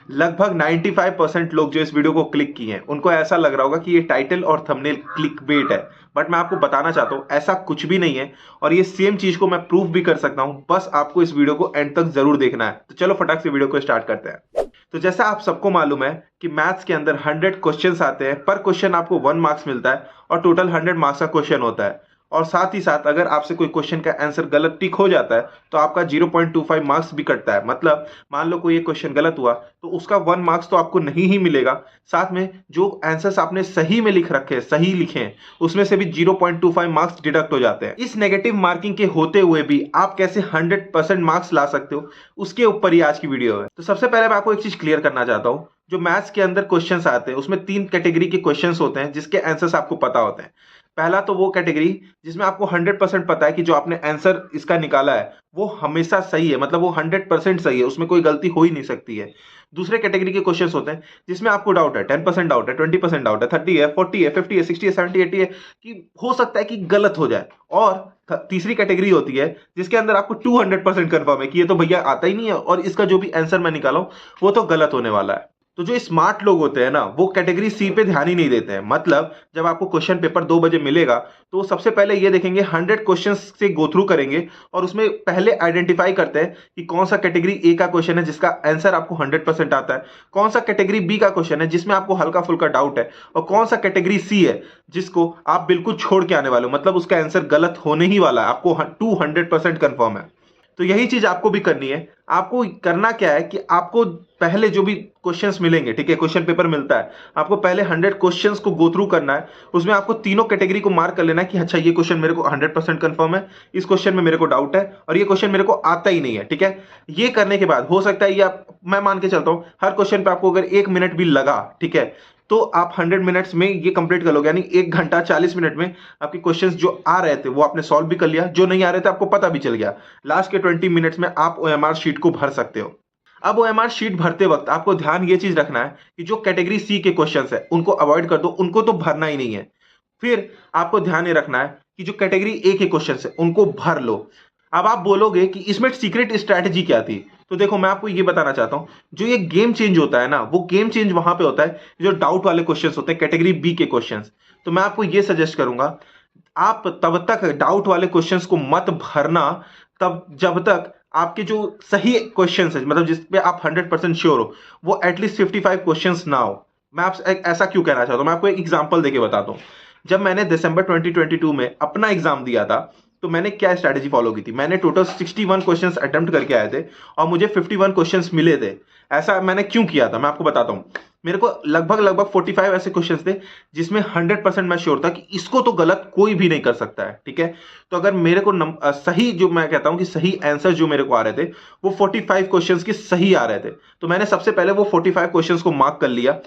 लगभग 95% लोग जो इस वीडियो को क्लिक किए हैं उनको ऐसा लग रहा होगा कि ये टाइटल और थंबनेल क्लिकबेट है, बट मैं आपको बताना चाहता हूँ ऐसा कुछ भी नहीं है। और ये सेम चीज को मैं प्रूफ भी कर सकता हूँ, बस आपको इस वीडियो को एंड तक जरूर देखना है। तो चलो फटाक से वीडियो को स्टार्ट करते हैं। तो जैसा आप सबको मालूम है कि मैथ्स के अंदर 100 क्वेश्चंस आते हैं, पर क्वेश्चन आपको 1 मार्क्स मिलता है और टोटल 100 मार्क्स का क्वेश्चन होता है। और साथ ही साथ अगर आपसे कोई क्वेश्चन का आंसर गलत टिक हो जाता है तो आपका 0.25 मार्क्स भी कटता है। मतलब मान लो कोई एक क्वेश्चन गलत हुआ तो उसका 1 मार्क्स तो आपको नहीं ही मिलेगा, साथ में जो आंसर्स आपने सही में लिख रखे हैं, सही लिखे हैं, उसमें से भी 0.25 मार्क्स डिडक्ट हो जाते हैं। इस नेगेटिव मार्किंग के होते हुए भी आप कैसे 100% मार्क्स ला सकते हो, उसके ऊपर ही आज की वीडियो है। तो सबसे पहले मैं आपको एक चीज क्लियर करना चाहता हूं। जो मैथ्स के अंदर क्वेश्चंस आते हैं उसमें 3 कैटेगरी के क्वेश्चंस होते हैं जिसके आंसर्स आपको पता होते हैं। पहला तो वो कैटेगरी जिसमें आपको 100% पता है कि जो आपने आंसर इसका निकाला है वो हमेशा सही है, मतलब वो 100% सही है, उसमें कोई गलती हो ही नहीं सकती है। दूसरे कैटेगरी के क्वेश्चंस होते हैं जिसमें आपको डाउट है, 10% डाउट है, 20% डाउट है, 30 है, 40 है, 50 है, 60 है, 70, 80 है, कि हो सकता है कि गलत हो जाए। और तीसरी कैटेगरी होती है जिसके अंदर आपको 200% कंफर्म है कि ये तो भैया आता ही नहीं है और इसका जो भी आंसर मैं निकाला हूं वो तो गलत होने वाला है। तो जो स्मार्ट लोग होते हैं ना वो कैटेगरी सी पे ध्यान ही नहीं देते हैं। मतलब जब आपको क्वेश्चन पेपर 2 बजे मिलेगा तो सबसे पहले ये देखेंगे, 100 क्वेश्चंस से गो थ्रू करेंगे और उसमें पहले आइडेंटिफाई करते हैं कि कौन सा कैटेगरी ए का क्वेश्चन है जिसका आंसर आपको 100% आता है, कौन सा कैटेगरी बी का क्वेश्चन है जिसमें आपको हल्का फुल्का डाउट है, और कौन सा कैटेगरी सी है जिसको आप बिल्कुल छोड़ के आने वाले हो, मतलब उसका आंसर गलत होने ही वाला है, आपको 200% कंफर्म है। तो यही चीज आपको भी करनी है। आपको करना क्या है कि आपको पहले जो भी क्वेश्चंस मिलेंगे, ठीक है, क्वेश्चन पेपर मिलता है, आपको पहले 100 क्वेश्चंस को गो थ्रू करना है। उसमें आपको तीनों कैटेगरी को मार्क कर लेना है कि अच्छा ये क्वेश्चन मेरे को 100% कंफर्म है, इस क्वेश्चन में मेरे को डाउट है, और ये क्वेश्चन मेरे को आता ही नहीं है। ठीक है, ये करने के बाद हो सकता है ये मैं मान के चलता हूं हर क्वेश्चन पे आपको अगर 1 मिनट भी लगा, ठीक है, तो आप 100 मिनट्स में ये कंप्लीट कर लोगे, यानी 1 घंटा 40 मिनट में आपके क्वेश्चंस जो आ रहे थे वो आपने सॉल्व भी कर लिया, जो नहीं आ रहे थे आपको पता भी चल गया। लास्ट के 20 मिनट्स में आप ओएमआर शीट को भर सकते हो। अब ओएमआर शीट भरते वक्त आपको ध्यान ये चीज रखना है कि जो कैटेगरी सी के क्वेश्चंस है उनको अवॉइड कर दो, उनको तो भरना ही नहीं है। फिर आपको ध्यान ये रखना है कि जो कैटेगरी ए के क्वेश्चंस है उनको भर लो। अब आप बोलोगे कि इसमें सीक्रेट स्ट्रैटेजी क्या थी, तो देखो मैं आपको ये बताना चाहता हूं, जो ये गेम चेंज होता है ना, वो गेम चेंज वहां पे होता है जो डाउट वाले क्वेश्चंस होते हैं, कैटेगरी बी के क्वेश्चंस। तो मैं आपको ये सजेस्ट करूंगा, आप तब तक डाउट वाले क्वेश्चंस को मत भरना तब जब तक आपके जो सही क्वेश्चंस है, मतलब जिस पे आप 100% श्योर हो, वो एटलीस्ट 55 क्वेश्चंस ना हो। मैं आपसे ऐसा क्यों कहना चाहता हूं, मैं आपको एक एग्जांपल देके बताता हूं। जब मैंने दिसंबर 2022 में अपना एग्जाम दिया था तो मैंने क्या स्ट्रैटेजी फॉलो की थी, मैंने टोटल 61 क्वेश्चंस अटेम्प्ट करके आए थे और मुझे 51 क्वेश्चंस मिले थे। ऐसा मैंने क्यों किया था मैं आपको बताता हूं। मेरे को लगभग लगभग 45 ऐसे क्वेश्चंस थे जिसमें 100% मैं श्योर था कि इसको तो गलत कोई भी नहीं कर सकता है। ठीक है, तो अगर मेरे को सही, जो मैं कहता हूं कि सही आंसर जो मेरे को आ रहे थे वो 45 क्वेश्चंस के सही आ रहे थे, तो मैंने सबसे पहले वो 45 क्वेश्चंस को मार्क कर लिया।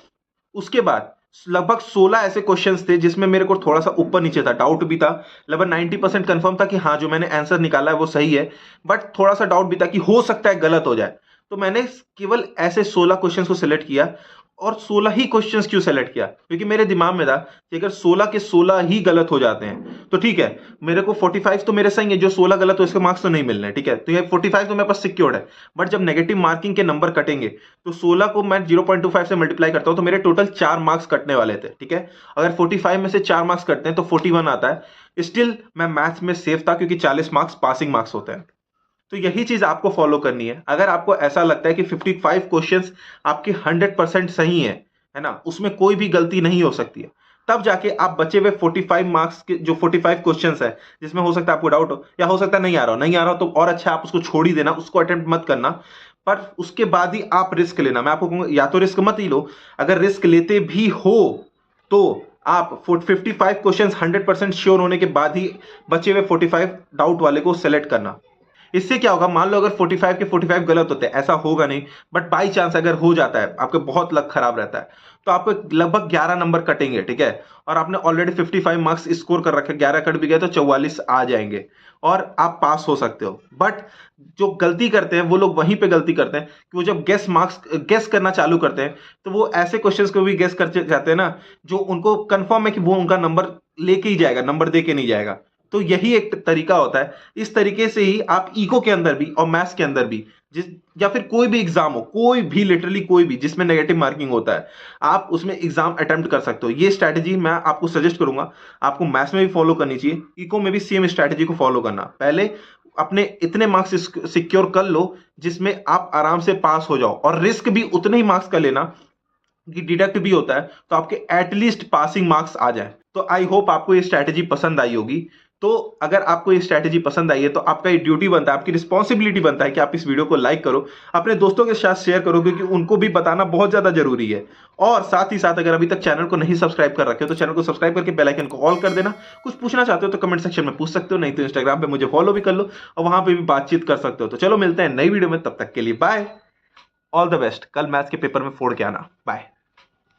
उसके बाद लगभग 16 ऐसे क्वेश्चंस थे जिसमें मेरे को थोड़ा सा ऊपर नीचे था, डाउट भी था। लगभग 90% कंफर्म था कि हाँ जो मैंने आंसर निकाला है वो सही है, बट थोड़ा सा डाउट भी था कि हो सकता है गलत हो जाए। तो मैंने केवल ऐसे 16 क्वेश्चंस को सिलेक्ट किया। और 16 ही क्वेश्चंस क्यों सेलेक्ट किया, क्योंकि मेरे दिमाग में था कि अगर 16 के 16 ही गलत हो जाते हैं तो ठीक है, मेरे को 45 तो मेरे सही है, जो 16 गलत हो इसके मार्क्स तो नहीं मिलने। ठीक है, तो ये 45 तो मेरे पास सिक्योर्ड है। बट जब नेगेटिव मार्किंग के नंबर कटेंगे तो 16 को मैं 0.25 से मल्टीप्लाई करता हूं तो मेरे टोटल 4 मार्क्स कटने वाले थे। ठीक है, अगर 45 में से 4 मार्क्स कटते हैं तो 41 आता है। स्टिल मैं मैथ्स में सेफ था क्योंकि 40 मार्क्स पासिंग मार्क्स होते हैं। तो यही चीज आपको फॉलो करनी है। अगर आपको ऐसा लगता है कि 55 क्वेश्चंस आपके 100% सही है ना, उसमें कोई भी गलती नहीं हो सकती है, तब जाके आप बचे हुए 45 मार्क्स के जो 45 क्वेश्चंस है जिसमें हो सकता है आपको डाउट हो या हो सकता है नहीं आ रहा हो तो और अच्छा आप उसको छोड़ ही देना, उसको अटेम्प्ट मत करना। पर उसके बाद ही आप रिस्क लेना। मैं आपको कहूंगा या तो रिस्क मत ही लो, अगर रिस्क लेते भी हो तो आप 55 क्वेश्चंस 100% श्योर होने के बाद ही बचे हुए 45 डाउट वाले को सेलेक्ट करना। इससे क्या होगा, मान लो अगर 45 के 45 गलत होते हैं, ऐसा होगा नहीं, बट बाई चांस अगर हो जाता है, आपके बहुत लक खराब रहता है, तो आपको लगभग 11 नंबर कटेंगे। ठीक है, और आपने ऑलरेडी 55 मार्क्स स्कोर कर रखे, 11 कट भी गए तो 44 आ जाएंगे और आप पास हो सकते हो। बट जो गलती करते हैं वो लोग वहीं पे गलती करते हैं कि वो जब गेस करना चालू करते हैं तो वो ऐसे क्वेश्चंस को भी गेस कर जाते हैं ना जो उनको कंफर्म है कि वो उनका नंबर लेके ही जाएगा, नंबर दे के नहीं जाएगा। तो यही एक तरीका होता है। इस तरीके से ही आप इको के अंदर भी और मैथ्स के अंदर भी जिस या फिर कोई भी एग्जाम हो, कोई भी, लिटरली कोई भी जिसमें नेगेटिव मार्किंग होता है, आप उसमें एग्जाम अटेम्प्ट कर सकते हो। ये स्ट्रैटेजी मैं आपको सजेस्ट करूंगा, आपको मैथ्स में भी फॉलो करनी चाहिए, इको में भी सेम स्ट्रैटेजी को फॉलो करना। पहले अपने इतने मार्क्स सिक्योर कर लो जिसमें आप आराम से पास हो जाओ, और रिस्क भी उतने ही मार्क्स का लेना कि डिडक्ट भी होता है तो आपके एटलीस्ट पासिंग मार्क्स आ जाए। तो आई होप आपको ये स्ट्रैटेजी पसंद आई होगी। तो अगर आपको ये स्ट्रैटेजी पसंद आई है तो आपका ये ड्यूटी बनता है, आपकी रिस्पॉन्सिबिलिटी बनता है कि आप इस वीडियो को लाइक करो, अपने दोस्तों के साथ शेयर करो, क्योंकि उनको भी बताना बहुत ज्यादा जरूरी है। और साथ ही साथ अगर अभी तक चैनल को नहीं सब्सक्राइब कर रखे हो तो चैनल को सब्सक्राइब करके बेल आइकन को ऑल कर देना। कुछ पूछना चाहते हो तो कमेंट सेक्शन में पूछ सकते हो, नहीं तो इंस्टाग्राम पे मुझे फॉलो भी कर लो और वहां पे भी बातचीत कर सकते हो। तो चलो मिलते हैं नई वीडियो में, तब तक के लिए बाय, ऑल द बेस्ट। कल मैथ्स के पेपर में फोड़ के आना, बाय।